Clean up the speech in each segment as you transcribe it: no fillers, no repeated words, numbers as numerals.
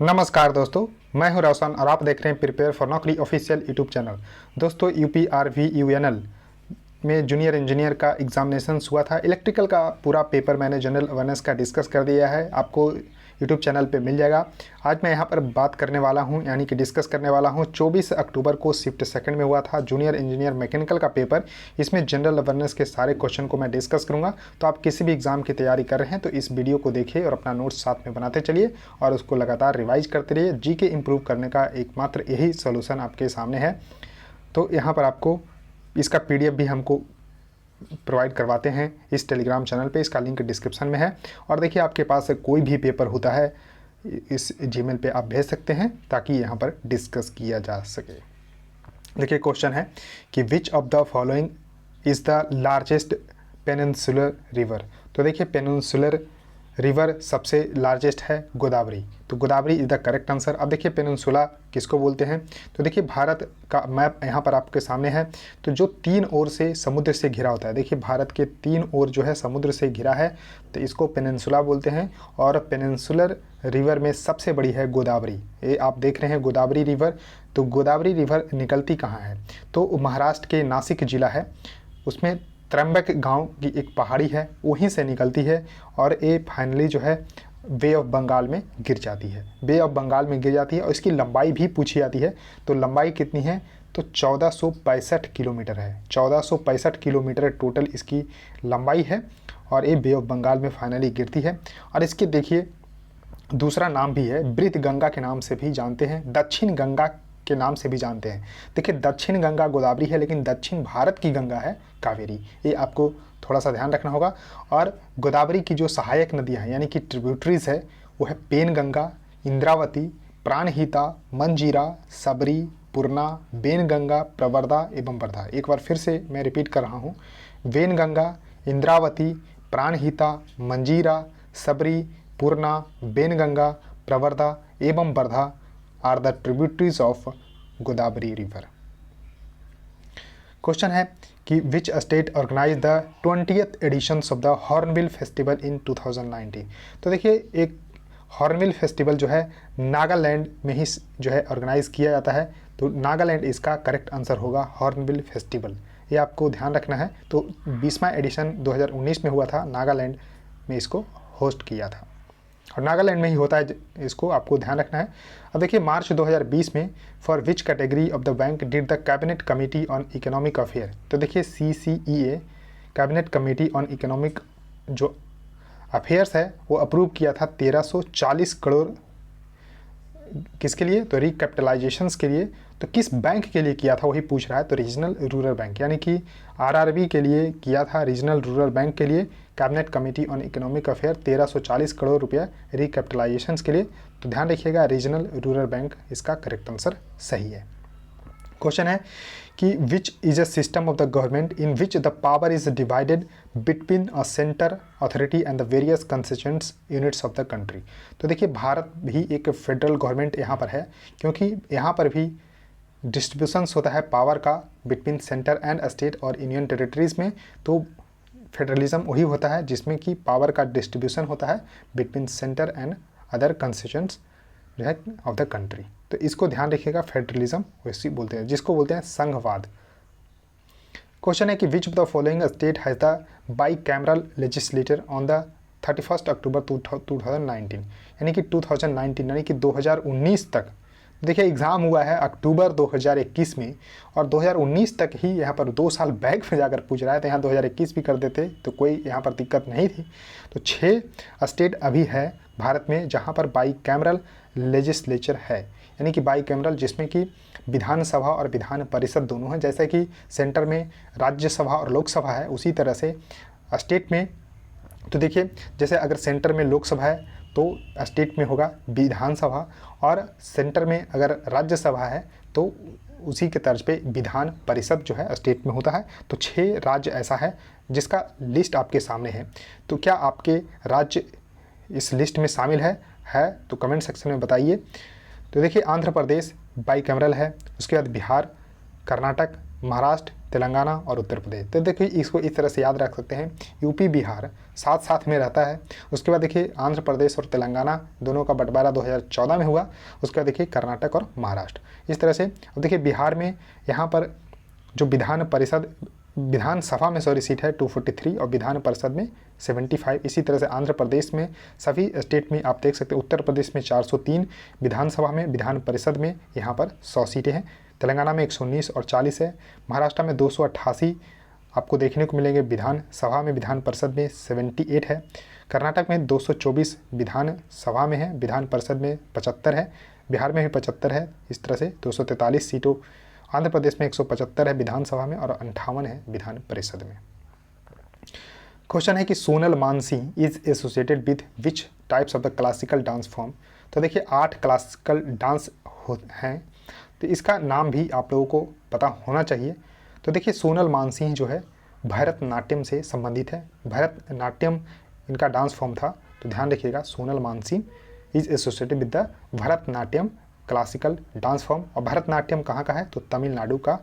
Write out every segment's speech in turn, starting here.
नमस्कार दोस्तों, मैं हूं रोशन और आप देख रहे हैं प्रिपेयर फॉर नौकरी ऑफिशियल यूट्यूब चैनल। दोस्तों, UPRVUNL में जूनियर इंजीनियर का एग्जामिनेशन हुआ था। इलेक्ट्रिकल का पूरा पेपर मैंने जनरल अवेयरनेस का डिस्कस कर दिया है, आपको यूट्यूब चैनल पे मिल जाएगा। आज मैं यहाँ पर बात करने वाला हूँ, यानी कि डिस्कस करने वाला हूँ 24 अक्टूबर को शिफ्ट सेकंड में हुआ था जूनियर इंजीनियर मैकेनिकल का पेपर। इसमें जनरल अवेयरनेस के सारे क्वेश्चन को मैं डिस्कस करूँगा। तो आप किसी भी एग्जाम की तैयारी कर रहे हैं तो इस वीडियो को देखिए और अपना नोट्स साथ में बनाते चलिए और उसको लगातार रिवाइज करते रहिए। जीके इंप्रूव करने का एकमात्र यही सोल्यूशन आपके सामने है। तो यहाँ पर आपको इसका PDF भी हमको प्रोवाइड करवाते हैं इस टेलीग्राम चैनल पे, इसका लिंक डिस्क्रिप्शन में है। और देखिए, आपके पास कोई भी पेपर होता है इस जीमेल पे आप भेज सकते हैं ताकि यहाँ पर डिस्कस किया जा सके। देखिए, क्वेश्चन है कि विच of the following is the largest peninsular river. तो देखिए, पेनिनसुलर रिवर सबसे लार्जेस्ट है गोदावरी, तो Godavari is the correct answer. अब देखिए, पेनिनसुला किसको बोलते हैं। तो देखिए, भारत का मैप यहाँ पर आपके सामने है। तो जो तीन ओर से समुद्र से घिरा होता है, देखिए भारत के तीन ओर जो है समुद्र से घिरा है, तो इसको पेनिनसुला बोलते हैं। और पेनिनसुलर रिवर में सबसे बड़ी है गोदावरी। ये आप देख रहे हैं गोदावरी रिवर। तो गोदावरी रिवर निकलती कहाँ है, तो महाराष्ट्र के नासिक जिला है, उसमें त्रंबक गांव की एक पहाड़ी है, वहीं से निकलती है और ये फाइनली जो है बे ऑफ बंगाल में गिर जाती है। बे ऑफ बंगाल में गिर जाती है और इसकी लंबाई भी पूछी जाती है। तो लंबाई कितनी है, तो 1465 किलोमीटर है। 1465 किलोमीटर टोटल इसकी लंबाई है और ये बे ऑफ बंगाल में फाइनली गिरती है। और इसके देखिए दूसरा नाम भी है, ब्रित गंगा के नाम से भी जानते हैं, दक्षिण गंगा के नाम से भी जानते हैं। देखिए, दक्षिण गंगा गोदावरी है, लेकिन दक्षिण भारत की गंगा है कावेरी। ये आपको थोड़ा सा ध्यान रखना होगा। और गोदावरी की जो सहायक नदियां हैं यानी कि ट्रिब्यूटरीज है, वो है पेनगंगा, इंद्रावती, प्राणहिता, मंजीरा, सबरी, पूर्णा, बेनगंगा, प्रवरदा एवं वर्धा। एक बार फिर से मैं रिपीट कर रहा हूँ, वेनगंगा, इंद्रावती, प्राणहिता, मंजीरा, सबरी, पूर्णा, बेनगंगा, प्रवरदा एवं Wardha are the tributaries of Godavari river. Question है कि which state organise the 20th editions of the hornbill festival in 2019। तो देखिए, एक हॉर्नबिल फेस्टिवल जो है नागालैंड में ही जो है ऑर्गेनाइज किया जाता है। तो नागालैंड इसका करेक्ट आंसर होगा, हॉर्नबिल फेस्टिवल। ये आपको ध्यान रखना है। तो 20वां एडिशन 2019 में हुआ था, नागालैंड में इसको होस्ट किया था और नागालैंड में ही होता है, इसको आपको ध्यान रखना है। अब देखिए, मार्च 2020 में for which category of the bank did the cabinet committee on economic affair. तो देखिए, CCEA cabinet committee on economic जो अफेयर्स है वो अप्रूव किया था 1340 करोड़ किसके लिए, तो रिकैपिटलाइजेशंस के लिए। तो किस बैंक के लिए किया था वही पूछ रहा है। तो रीजनल रूरल बैंक, यानी कि RRB के लिए किया था, रीजनल रूरल बैंक के लिए cabinet committee on economic affair 1340 crore रुपया रिकैपिटलाइजेशंस के लिए। तो ध्यान रखिएगा, रीजनल रूरल बैंक इसका करेक्ट आंसर सही है। क्वेश्चन है कि which is a system of the government in which the power is divided between a centre authority and the various constituents units of the country. तो देखिए, भारत भी एक federal government यहाँ पर है, क्योंकि यहाँ पर भी डिस्ट्रीब्यूशंस होता है पावर का बिटवीन सेंटर एंड स्टेट और यूनियन टेरिटरीज़ में। तो फेडरलिज्म वही होता है जिसमें कि पावर का डिस्ट्रीब्यूशन होता है between centre and other constituents जो है ऑफ द कंट्री। तो इसको ध्यान रखिएगा, फेडरलिज्म वैसे बोलते हैं, जिसको बोलते हैं संघवाद। क्वेश्चन है कि विच of the following state has the by cameral legislator on the 31 अक्टूबर 2019, यानी कि 2019 यानी कि 2019 तक। देखिए, एग्ज़ाम हुआ है अक्टूबर 2021 में और 2019 तक ही यहाँ पर 2 साल बैक में जाकर पूछ रहा है। तो यहाँ 2021 भी कर देते तो कोई यहाँ पर दिक्कत नहीं थी। तो 6 स्टेट अभी है भारत में जहाँ पर बाई कैमरल लेजिस्लेचर है, यानी कि बाई कैमरल जिसमें कि विधानसभा और विधान परिषद दोनों हैं। जैसे कि सेंटर में राज्यसभा और लोकसभा है, उसी तरह से स्टेट में। तो देखिए, जैसे अगर सेंटर में लोकसभा है तो स्टेट में होगा विधानसभा, और सेंटर में अगर राज्यसभा है तो उसी के तर्ज पे विधान परिषद जो है स्टेट में होता है। तो 6 राज्य ऐसा है जिसका लिस्ट आपके सामने है। तो क्या आपके राज्य इस लिस्ट में शामिल है तो कमेंट सेक्शन में बताइए। तो देखिए, आंध्र प्रदेश बाई कैमरल है, उसके बाद बिहार, कर्नाटक, महाराष्ट्र, तेलंगाना और उत्तर प्रदेश। तो देखिए इसको इस तरह से याद रख सकते हैं, यूपी बिहार साथ साथ में रहता है। उसके बाद देखिए आंध्र प्रदेश और तेलंगाना दोनों का बंटवारा 2014 में हुआ। उसके बाद देखिए कर्नाटक और महाराष्ट्र, इस तरह से। अब देखिए बिहार में यहाँ पर जो विधानसभा में सीट है 243 और विधान परिषद में 75। इसी तरह से आंध्र प्रदेश में सभी स्टेट में आप देख सकते हैं, उत्तर प्रदेश में 403 विधानसभा में, विधान परिषद में यहाँ पर 100 सीटें हैं। तेलंगाना में 119 और 40 है। महाराष्ट्र में 288 आपको देखने को मिलेंगे विधानसभा में, विधान परिषद में 78 है। कर्नाटक में 224 विधानसभा में है, विधान परिषद में 75 है। बिहार में भी 75 है। इस तरह से 243 सीटों। आंध्र प्रदेश में 175 है विधानसभा में और 58 है विधान परिषद में। क्वेश्चन है कि Sonal Mansingh is associated with which types of the classical dance form. तो देखिए 8 क्लासिकल डांस हैं, तो इसका नाम भी आप लोगों को पता होना चाहिए। तो देखिए सोनल मानसिंह जो है भरतनाट्यम से संबंधित है। भरतनाट्यम इनका डांस फॉर्म था, तो ध्यान रखिएगा Sonal Mansingh is associated with the Bharatanatyam classical dance form. और भरतनाट्यम कहाँ का है, तो तमिलनाडु का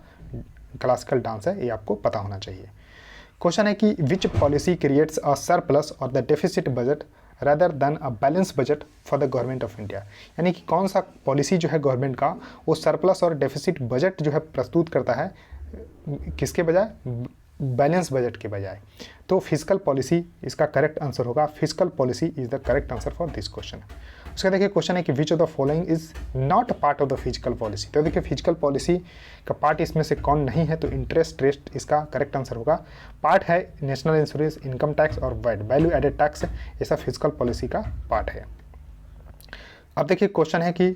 क्लासिकल डांस है, ये आपको पता होना चाहिए। क्वेश्चन है कि which policy creates a surplus or the deficit budget rather than a balance budget for the government of India. यानी कि कौन सा पॉलिसी जो है गवर्नमेंट का वो सरप्लस और डेफिसिट बजट जो है प्रस्तुत करता है, किसके बजाय, बैलेंस बजट के बजाय। तो फिजिकल पॉलिसी इसका करेक्ट आंसर होगा। Physical policy is the correct answer for this question. उसका देखिए क्वेश्चन है कि विच of the following is not part of the physical policy. तो देखिए फिजिकल पॉलिसी का पार्ट इसमें से कौन नहीं है, तो इंटरेस्ट रेट इसका करेक्ट आंसर होगा। पार्ट है नेशनल इंश्योरेंस, इनकम टैक्स और वैट, वैल्यू एडेड टैक्स, ये सब फिजिकल पॉलिसी का पार्ट है। अब देखिए क्वेश्चन है कि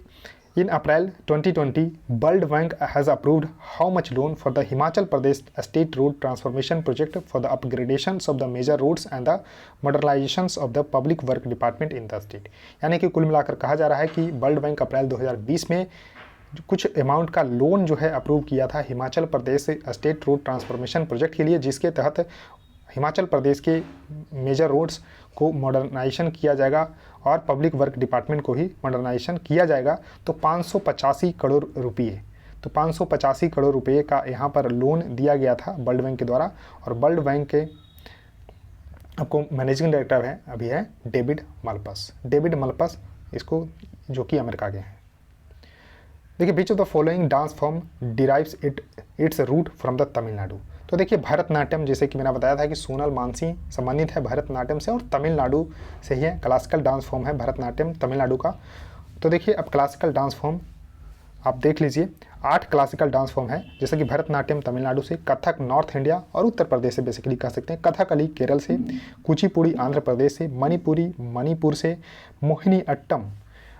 in April 2020 world bank has approved how much loan for the Himachal Pradesh state road transformation project for the upgradations of the major roads and the modernisations of the public work department in the state. यानी कि कुल मिलाकर कहा जा रहा है कि world bank अप्रैल 2020 में कुछ अमाउंट का लोन जो है अप्रूव किया था Himachal Pradesh state road transformation project के लिए, जिसके तहत हिमाचल प्रदेश के मेजर रोड्स को मॉडर्नाइजेशन किया जाएगा और पब्लिक वर्क डिपार्टमेंट को ही मॉडर्नाइजेशन किया जाएगा। तो 585 करोड़ रुपये, तो 585 करोड़ रुपये का यहाँ पर लोन दिया गया था वर्ल्ड बैंक के द्वारा। और वर्ल्ड बैंक के आपको मैनेजिंग डायरेक्टर है अभी है डेविड माल्पस। डेविड माल्पस इसको, जो कि अमेरिका के हैं। देखिए which of the following dance form derives its root from the Tamil Nadu. तो देखिए भरतनाट्यम, जैसे कि मैंने बताया था कि सोनल मानसिंह संबंधित है भरतनाट्यम से और तमिलनाडु से ही है। क्लासिकल डांस फॉर्म है भरतनाट्यम तमिलनाडु का। तो देखिए अब क्लासिकल डांस फॉर्म आप देख लीजिए, 8 क्लासिकल डांस फॉर्म है, जैसे कि भरतनाट्यम तमिलनाडु से, कथक नॉर्थ इंडिया और उत्तर प्रदेश से बेसिकली कह सकते हैं, कथकली केरल से, कुचिपुड़ी आंध्र प्रदेश से, मणिपुरी मणिपुर से, मोहिनी अट्टम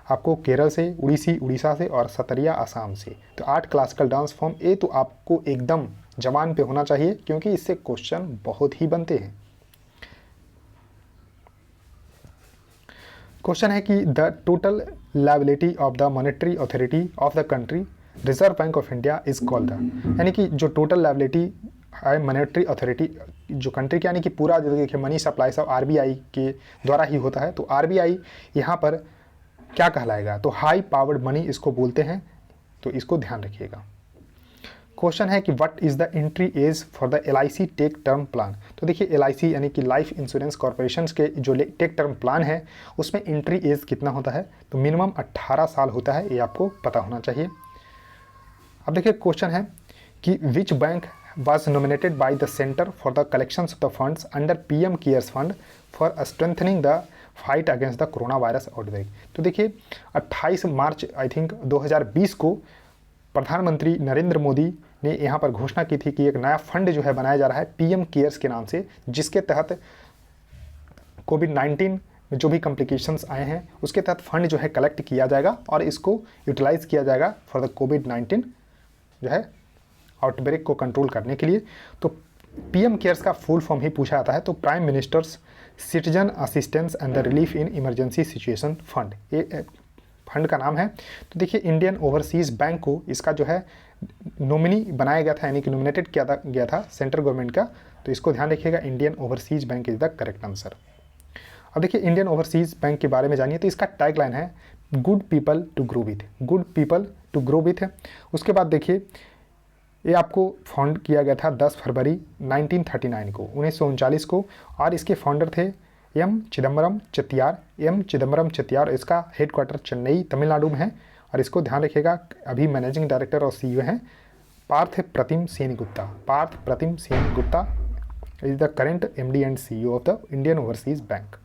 आपको केरल से, उड़ीसी उड़ीसा से और सतरिया आसाम से। तो 8 क्लासिकल डांस फॉर्म। ये तो आपको एकदम जबान पे होना चाहिए क्योंकि इससे क्वेश्चन बहुत ही बनते हैं। क्वेश्चन है कि the total liability of the monetary authority of the country reserve bank of India is called the. यानी कि जो टोटल लायबिलिटी है मॉनेटरी अथॉरिटी जो कंट्री की, यानी कि पूरा जो देखिए मनी सप्लाई सब आरबीआई के द्वारा ही होता है। तो आरबीआई यहाँ पर क्या कहलाएगा, तो हाई पावर्ड मनी इसको बोलते हैं, तो इसको ध्यान रखिएगा। क्वेश्चन है कि what is the entry age for the LIC tech term plan. तो देखिए LIC यानी कि लाइफ इंश्योरेंस कॉर्पोरेशन के जो टेक टर्म प्लान है उसमें एंट्री एज कितना होता है, तो मिनिमम 18 साल होता है, ये आपको पता होना चाहिए। अब देखिए क्वेश्चन है कि which bank was nominated by the Center for the Collections of the Funds under PM Cares Fund for strengthening the fight against the coronavirus outbreak। तो देखिए 28 मार्च आई थिंक 2020 को प्रधानमंत्री नरेंद्र मोदी ने यहाँ पर घोषणा की थी कि एक नया फंड जो है बनाया जा रहा है PM केयर्स के नाम से, जिसके तहत कोविड-19 में जो भी कॉम्प्लिकेशंस आए हैं उसके तहत फंड जो है कलेक्ट किया जाएगा और इसको यूटिलाइज किया जाएगा फॉर द कोविड-19 जो है आउटब्रेक को कंट्रोल करने के लिए। तो PM केयर्स का फुल फॉर्म ही पूछा जाता है, तो prime ministers citizen assistance and the relief in emergency situation fund, ये फंड का नाम है। तो देखिए इंडियन ओवरसीज़ बैंक को इसका जो है नॉमिनी बनाया गया था, यानी कि नॉमिनेटेड किया गया था सेंट्रल गवर्नमेंट का, तो इसको ध्यान रखिएगा, Indian overseas bank is the correct answer. अब देखिए इंडियन ओवरसीज़ बैंक के बारे में जानिए, तो इसका टैगलाइन है good people to grow with, good people to grow with है। उसके बाद देखिए ये आपको फाउंड किया गया था 10 फरवरी 1939 को 1939 को, और इसके फाउंडर थे एम चिदम्बरम चेट्टियार। इसका हेडक्वार्टर चेन्नई तमिलनाडु में है, और इसको ध्यान रखिएगा अभी मैनेजिंग डायरेक्टर और सीईओ हैं Partha Pratim Sen Gupta is the current MD and CEO of the Indian overseas bank.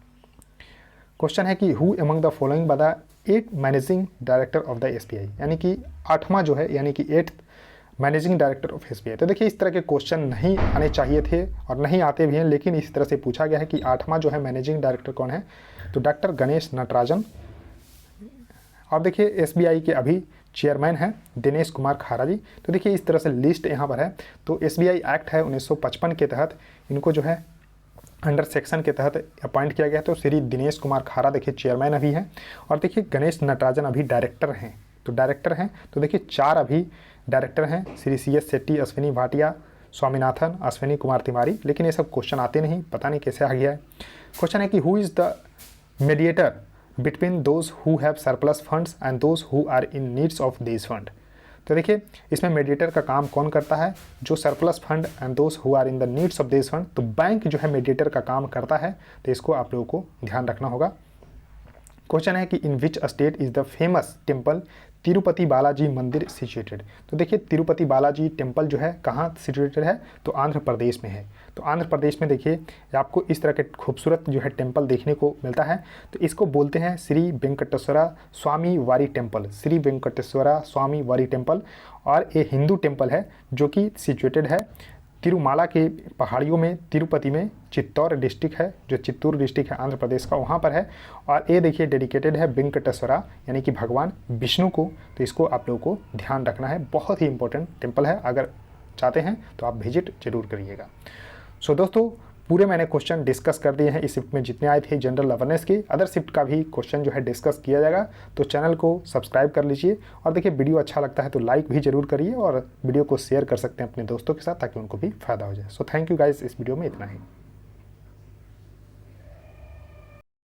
Question है कि who among the following by the 8 managing director of the SBI, यानी कि 8वां जो है यानी कि 8th managing director of SBI. तो देखिए इस तरह के क्वेश्चन नहीं आने चाहिए थे और नहीं आते भी हैं, लेकिन इस तरह से पूछा गया है कि 8वां जो है मैनेजिंग डायरेक्टर कौन है, तो डॉक्टर गणेश नटराजन। और देखिए एसबीआई के अभी चेयरमैन हैं दिनेश कुमार खारा जी। तो देखिए इस तरह से लिस्ट यहाँ पर है। तो एसबीआई एक्ट है 1955 के तहत इनको जो है अंडर सेक्शन के तहत अपॉइंट किया गया। तो श्री दिनेश कुमार खारा देखिए चेयरमैन अभी हैं, और देखिए गणेश नटराजन अभी डायरेक्टर हैं। तो देखिए 4 अभी डायरेक्टर हैं, श्री CS शेट्टी, अश्विनी भाटिया, स्वामीनाथन, अश्विनी कुमार तिवारी। लेकिन ये सब क्वेश्चन आते नहीं, पता नहीं कैसे आ गया है। क्वेश्चन है कि who is the mediator between those who have surplus funds and those who are in needs of this fund. तो देखिए इसमें मीडिएटर का काम कौन करता है, जो surplus fund and those who are in the needs of this fund. तो बैंक जो है मीडिएटर का काम करता है, तो इसको आप लोगों को ध्यान रखना होगा। क्वेश्चन है कि in which state is the famous temple Tirupati Balaji mandir situated. तो देखिए तिरुपति बालाजी टेम्पल जो है कहाँ सिचुएटेड है, तो आंध्र प्रदेश में है। तो आंध्र प्रदेश में देखिए आपको इस तरह के खूबसूरत जो है टेम्पल देखने को मिलता है। तो इसको बोलते हैं श्री वेंकटेश्वरा स्वामी वारी टेम्पल, और ये हिंदू टेम्पल है जो कि सिचुएटेड है तिरुमाला के पहाड़ियों में, तिरुपति में। चित्तौर डिस्ट्रिक्ट है, जो चित्तूर डिस्ट्रिक्ट है आंध्र प्रदेश का, वहाँ पर है। और ये देखिए डेडिकेटेड है वेंकटेश्वरा यानी कि भगवान विष्णु को। तो इसको आप लोगों को ध्यान रखना है, बहुत ही इंपॉर्टेंट टेम्पल है। अगर चाहते हैं तो आप विजिट जरूर करिएगा। सो दोस्तों पूरे मैंने क्वेश्चन डिस्कस कर दिए हैं इस शिफ्ट में जितने आए थे जनरल अवेयरनेस के। अदर शिफ्ट का भी क्वेश्चन जो है डिस्कस किया जाएगा, तो चैनल को सब्सक्राइब कर लीजिए। और देखिए वीडियो अच्छा लगता है तो लाइक भी जरूर करिए, और वीडियो को शेयर कर सकते हैं अपने दोस्तों के साथ ताकि उनको भी फायदा हो जाए। सो थैंक यू गाइस, इस वीडियो में इतना ही।